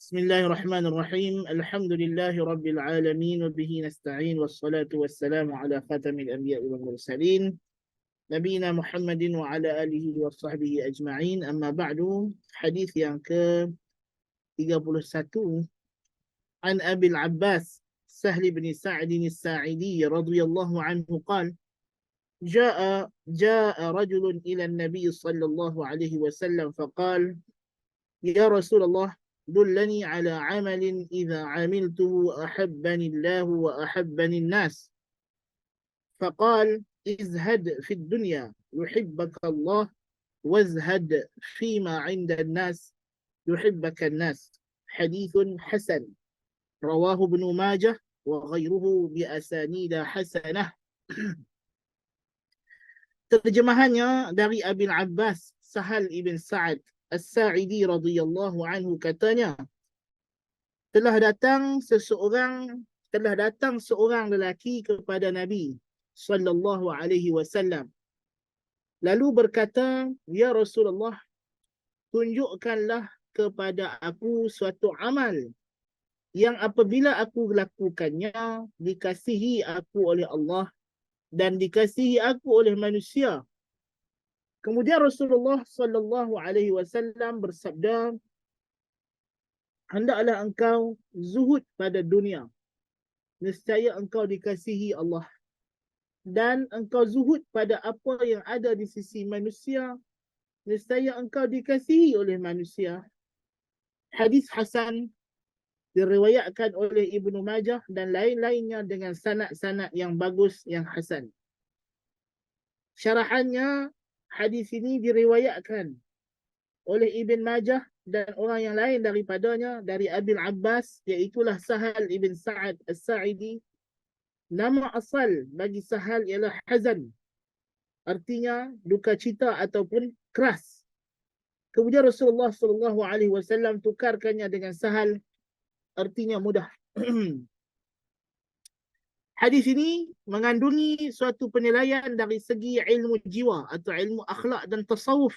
بسم الله الرحمن الرحيم الحمد لله رب العالمين وبه نستعين والصلاة والسلام على خاتم الأنبياء والمرسلين نبينا محمد وعلى آله وصحبه أجمعين أما بعد حديث yang ke-31 عن أبي العباس سهل بن سعد الساعدي رضي الله عنه قال جاء رجل إلى النبي صلى الله عليه وسلم فقال يا رسول الله دلني على عمل إذا عملته أحبني الله وأحبني الناس فقال ازهد في الدنيا يحبك الله وازهد فيما عند الناس يحبك الناس حديث حسن رواه ابن ماجه وغيره بأسانيد حسنة. Terjemahannya dari Abil Abbas Sahal ibn Sa'ad As-Sa'idi radhiyallahu anhu katanya, telah datang seorang lelaki kepada Nabi sallallahu alaihi wasallam lalu berkata, ya Rasulullah, tunjukkanlah kepada aku suatu amal yang apabila aku lakukannya dikasihi aku oleh Allah dan dikasihi aku oleh manusia. Kemudian Rasulullah sallallahu alaihi wasallam bersabda, hendaklah engkau zuhud pada dunia, nescaya engkau dikasihi Allah, dan engkau zuhud pada apa yang ada di sisi manusia, nescaya engkau dikasihi oleh manusia. Hadis hasan diriwayatkan oleh Ibnu Majah dan lain-lainnya dengan sanad-sanad yang bagus, yang hasan. Syarahannya, hadis ini diriwayatkan oleh Ibn Majah dan orang yang lain daripadanya dari Abil Abbas, iaitulah Sahal ibn Sa'ad As-Sa'idi. Nama asal bagi Sahal ialah Hazan, artinya duka cita ataupun keras. Kemudian Rasulullah SAW tukarkannya dengan Sahal, artinya mudah. Hadis ini mengandungi suatu penilaian dari segi ilmu jiwa atau ilmu akhlak dan tasawuf.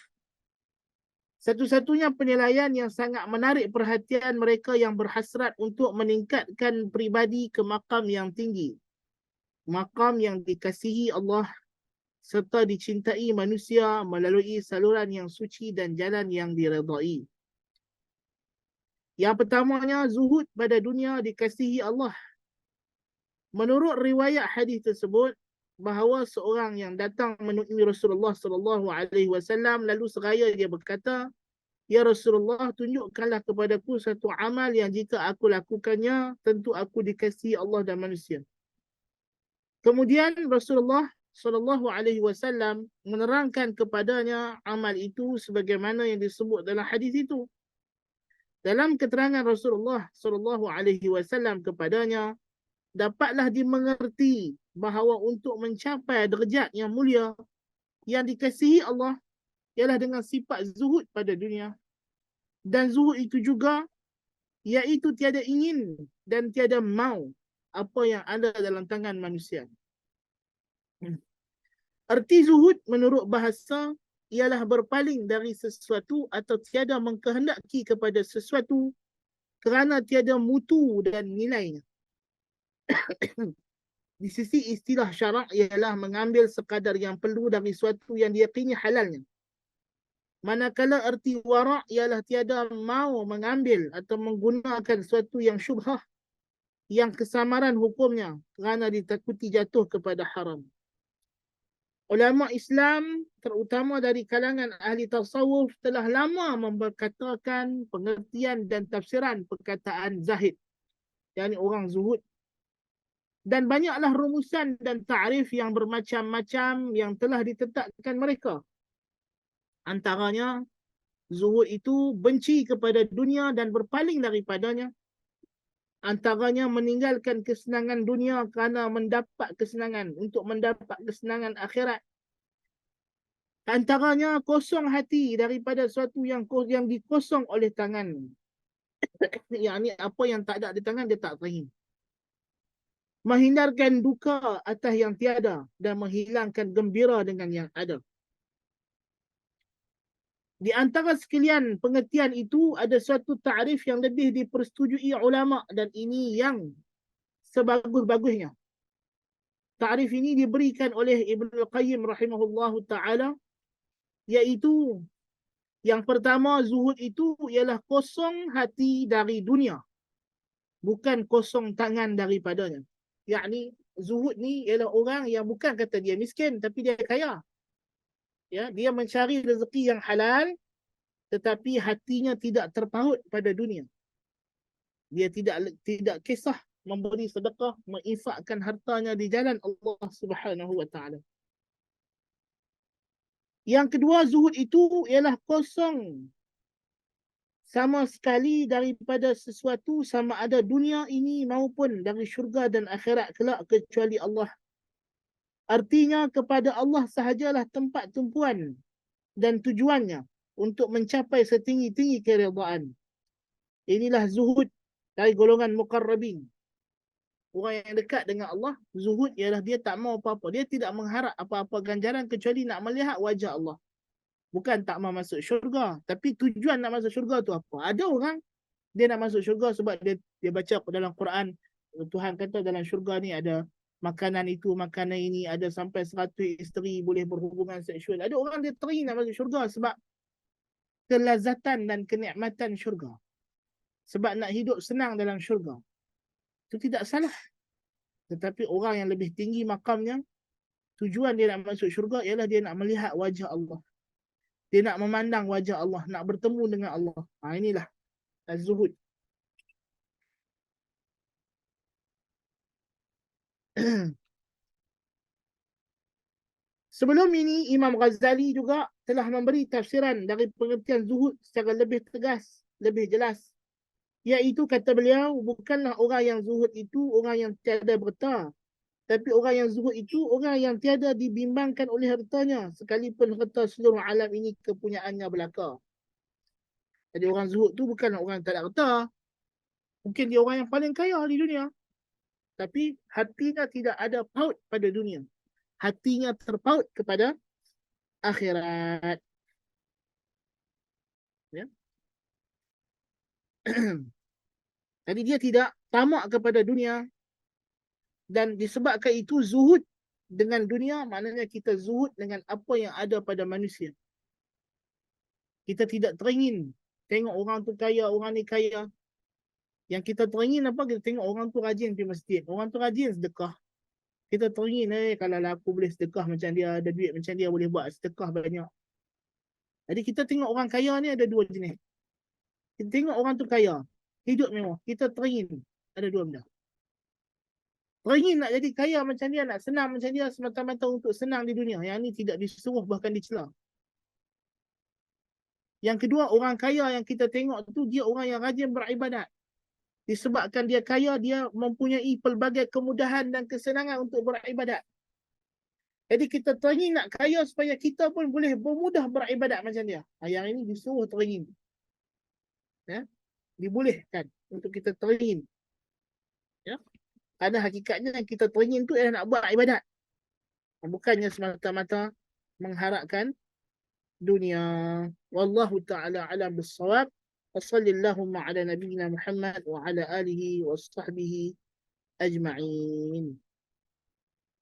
Satu-satunya penilaian yang sangat menarik perhatian mereka yang berhasrat untuk meningkatkan pribadi ke makam yang tinggi, makam yang dikasihi Allah serta dicintai manusia melalui saluran yang suci dan jalan yang diredai. Yang pertamanya, zuhud pada dunia dikasihi Allah. Menurut riwayat hadis tersebut, bahawa seorang yang datang menemui Rasulullah sallallahu alaihi wasallam lalu seraya dia berkata, ya Rasulullah, tunjukkanlah kepadaku satu amal yang jika aku lakukannya tentu aku dikasihi Allah dan manusia. Kemudian Rasulullah sallallahu alaihi wasallam menerangkan kepadanya amal itu sebagaimana yang disebut dalam hadis itu. Dalam keterangan Rasulullah sallallahu alaihi wasallam kepadanya, dapatlah dimengerti bahawa untuk mencapai derajat yang mulia yang dikasihi Allah ialah dengan sifat zuhud pada dunia. Dan zuhud itu juga iaitu tiada ingin dan tiada mau apa yang ada dalam tangan manusia. Arti zuhud menurut bahasa ialah berpaling dari sesuatu atau tiada mengkehendaki kepada sesuatu kerana tiada mutu dan nilainya. Di sisi istilah syarak ialah mengambil sekadar yang perlu dari suatu yang diyakini halalnya. Manakala erti wara' ialah tiada mau mengambil atau menggunakan suatu yang syubhah, yang kesamaran hukumnya kerana ditakuti jatuh kepada haram. Ulama Islam, terutama dari kalangan ahli tasawuf, telah lama memperkatakan pengertian dan tafsiran perkataan zahid, yakni orang zuhud. Dan banyaklah rumusan dan ta'rif yang bermacam-macam yang telah ditetapkan mereka. Antaranya, zuhud itu benci kepada dunia dan berpaling daripadanya. Antaranya meninggalkan kesenangan dunia kerana mendapat kesenangan, untuk mendapat kesenangan akhirat. Antaranya kosong hati daripada sesuatu yang dikosong oleh tangan. Yang apa yang tak ada di tangan dia tak faham. Menghindarkan duka atas yang tiada dan menghilangkan gembira dengan yang ada. Di antara sekalian pengertian itu ada suatu takrif yang lebih dipersetujui ulama dan ini yang sebagus-bagusnya. Takrif ini diberikan oleh Ibnu Qayyim rahimahullahu taala, iaitu yang pertama, zuhud itu ialah kosong hati dari dunia, bukan kosong tangan daripadanya. Yakni zuhud ni ialah orang yang bukan kata dia miskin tapi dia kaya. Ya, dia mencari rezeki yang halal tetapi hatinya tidak terpaut pada dunia. Dia tidak kisah memberi sedekah, menginfakkan hartanya di jalan Allah Subhanahu wa taala. Yang kedua, zuhud itu ialah kosong sama sekali daripada sesuatu, sama ada dunia ini maupun dari syurga dan akhirat kelak, kecuali Allah. Artinya kepada Allah sahajalah tempat tumpuan dan tujuannya untuk mencapai setinggi-tinggi keredaan. Inilah zuhud dari golongan muqarrabin. Orang yang dekat dengan Allah, zuhud ialah dia tak mau apa-apa. Dia tidak mengharap apa-apa ganjaran kecuali nak melihat wajah Allah. Bukan tak mau masuk syurga, tapi tujuan nak masuk syurga tu apa? Ada orang dia nak masuk syurga sebab dia baca dalam Quran, Tuhan kata dalam syurga ni ada makanan itu, makanan ini, ada sampai 100 isteri boleh berhubungan seksual. Ada orang dia teringin nak masuk syurga sebab kelazatan dan kenikmatan syurga. Sebab nak hidup senang dalam syurga. Itu tidak salah. Tetapi orang yang lebih tinggi makamnya, tujuan dia nak masuk syurga ialah dia nak melihat wajah Allah. Dia nak memandang wajah Allah, nak bertemu dengan Allah. Inilah az-zuhud. Sebelum ini, Imam Ghazali juga telah memberi tafsiran dari pengertian zuhud secara lebih tegas, lebih jelas. Iaitu kata beliau, bukanlah orang yang zuhud itu orang yang tiada harta. Tapi orang yang zuhud itu orang yang tiada dibimbangkan oleh hartanya, sekalipun harta seluruh alam ini kepunyaannya belaka. Jadi orang zuhud tu bukan orang yang tak ada harta. Mungkin dia orang yang paling kaya di dunia. Tapi hatinya tidak ada paut pada dunia. Hatinya terpaut kepada akhirat. Ya. Jadi dia tidak tamak kepada dunia. Dan disebabkan itu zuhud dengan dunia, maknanya kita zuhud dengan apa yang ada pada manusia. Kita tidak teringin tengok orang tu kaya, orang ni kaya. Yang kita teringin apa? Kita tengok orang tu rajin pergi masjid. Orang tu rajin sedekah. Kita teringin, kalau aku boleh sedekah macam dia, ada duit macam dia, boleh buat sedekah banyak. Jadi kita tengok orang kaya ni ada dua jenis. Kita tengok orang tu kaya, hidup mewah. Kita teringin ada dua benda. Teringin nak jadi kaya macam dia, nak senang macam dia semata-mata untuk senang di dunia. Yang ni tidak disuruh, bahkan dicela. Yang kedua, orang kaya yang kita tengok tu dia orang yang rajin beribadat. Disebabkan dia kaya, dia mempunyai pelbagai kemudahan dan kesenangan untuk beribadat. Jadi kita teringin nak kaya supaya kita pun boleh bermudah beribadat macam dia. Yang ini disuruh teringin. Ya? Dibolehkan untuk kita teringin. Ya? Karena hakikatnya yang kita teringin tu ialah nak buat ibadat. Bukannya semata-mata mengharapkan dunia. Wallahu ta'ala alam bis-shawab. وصلى اللهم على نبينا محمد وعلى آله وصحبه أجمعين.